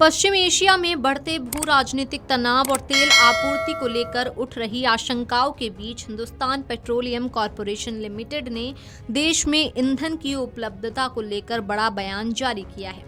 पश्चिम Asia में बढ़ते भू राजनीतिक तनाव और तेल आपूर्ति को लेकर उठ रही आशंकाओं के बीच हिंदुस्तान पेट्रोलियम कॉरपोरेशन लिमिटेड ने देश में ईंधन की उपलब्धता को लेकर बड़ा बयान जारी किया है।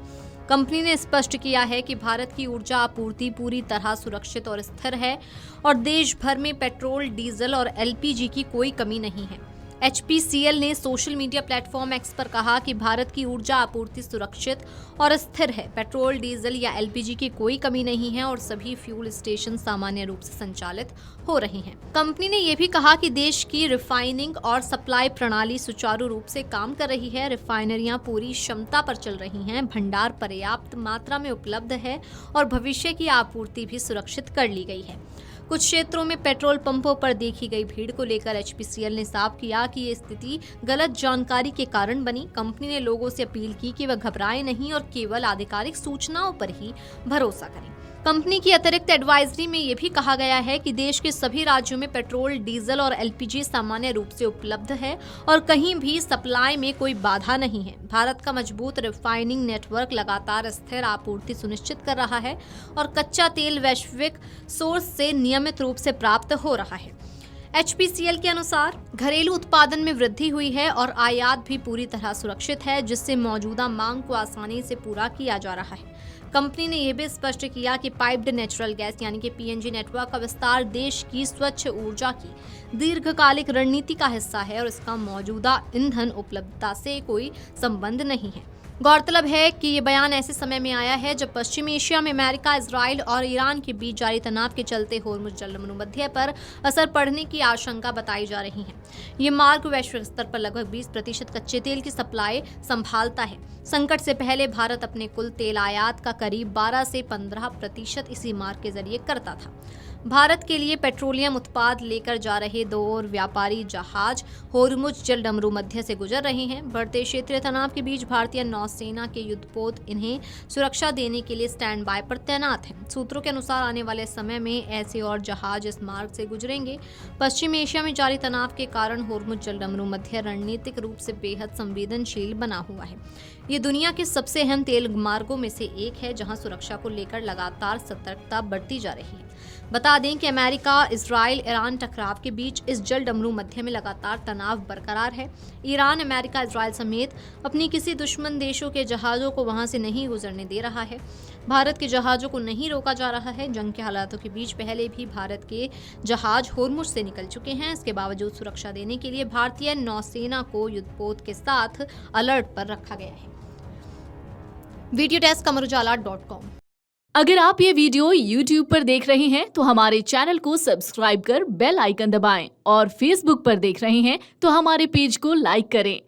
कंपनी ने स्पष्ट किया है कि भारत की ऊर्जा आपूर्ति पूरी तरह सुरक्षित और स्थिर है और देश भर में पेट्रोल, डीजल और एलपीजी की कोई कमी नहीं है। एचपीसीएल ने सोशल मीडिया प्लेटफॉर्म एक्स पर कहा कि भारत की ऊर्जा आपूर्ति सुरक्षित और स्थिर है। पेट्रोल, डीजल या एलपीजी की कोई कमी नहीं है और सभी फ्यूल स्टेशन सामान्य रूप से संचालित हो रहे हैं। कंपनी ने यह भी कहा कि देश की रिफाइनिंग और सप्लाई प्रणाली सुचारू रूप से काम कर रही है। रिफाइनरियां पूरी क्षमता पर चल रही हैं, भंडार पर्याप्त मात्रा में उपलब्ध है और भविष्य की आपूर्ति भी सुरक्षित कर ली गई है। कुछ क्षेत्रों में पेट्रोल पंपों पर देखी गई भीड़ को लेकर एचपीसीएल ने साफ किया कि ये स्थिति गलत जानकारी के कारण बनी। कंपनी ने लोगों से अपील की कि वह घबराएं नहीं और केवल आधिकारिक सूचनाओं पर ही भरोसा करें। कंपनी की अतिरिक्त एडवाइजरी में यह भी कहा गया है कि देश के सभी राज्यों में पेट्रोल, डीजल और एलपीजी सामान्य रूप से उपलब्ध है और कहीं भी सप्लाई में कोई बाधा नहीं है। भारत का मजबूत रिफाइनिंग नेटवर्क लगातार स्थिर आपूर्ति सुनिश्चित कर रहा है और कच्चा तेल वैश्विक सोर्स से नियमित रूप से प्राप्त हो रहा है। एचपीसीएल के अनुसार घरेलू उत्पादन में वृद्धि हुई है और आयात भी पूरी तरह सुरक्षित है, जिससे मौजूदा मांग को आसानी से पूरा किया जा रहा है। कंपनी ने यह भी स्पष्ट किया कि पाइप्ड नेचुरल गैस यानी कि पीएनजी नेटवर्क का विस्तार देश की स्वच्छ ऊर्जा की दीर्घकालिक रणनीति का हिस्सा है और इसका मौजूदा ईंधन उपलब्धता से कोई संबंध नहीं है। गौरतलब है कि ये बयान ऐसे समय में आया है जब पश्चिम एशिया में अमेरिका, इजराइल और ईरान के बीच जारी तनाव के चलते होर्मुज जलमध्य पर असर पड़ने की आशंका बताई जा रही है। ये मार्ग वैश्विक स्तर पर लगभग 20% कच्चे तेल की सप्लाई संभालता है। संकट से पहले भारत अपने कुल तेल आयात का करीब 12 से 15% इसी मार्ग के जरिए करता था। भारत के लिए पेट्रोलियम उत्पाद लेकर जा रहे 2 और व्यापारी जहाज होर्मुज जलमध्य से गुजर रहे हैं। बढ़ते क्षेत्रीय तनाव के बीच भारतीय नौसेना के युद्धपोत इन्हें सुरक्षा देने के लिए स्टैंड बाय पर तैनात हैं। सूत्रों के अनुसार आने वाले समय में ऐसे और जहाज इस मार्ग से गुजरेंगे। पश्चिम एशिया में जारी तनाव के कारण होर्मुज जलमध्य रणनीतिक रूप से बेहद संवेदनशील बना हुआ है। ये दुनिया के सबसे अहम तेल मार्गों में से एक है, जहां सुरक्षा को लेकर लगातार सतर्कता बढ़ती जा रही है। बता दें कि अमेरिका, इजराइल, ईरान टकराव के बीच इस जलमध्य में लगातार तनाव बरकरार है। ईरान, अमेरिका, इजराइल समेत अपनी किसी दुश्मन देशों के जहाज़ों को वहां से नहीं गुजरने दे रहा है। भारत के जहाज़ों को नहीं रोका जा रहा है। जंग के हालातों के बीच पहले भी भारत के जहाज होर्मुज से निकल चुके हैं। इसके बावजूद सुरक्षा देने के लिए भारतीय नौसेना को युद्धपोत के साथ अलर्ट पर रखा गया है। वीडियो डेस्क अमरउजाला.com। अगर आप ये वीडियो YouTube पर देख रहे हैं तो हमारे चैनल को सब्सक्राइब कर बेल आइकन दबाएं और Facebook पर देख रहे हैं तो हमारे पेज को लाइक करें।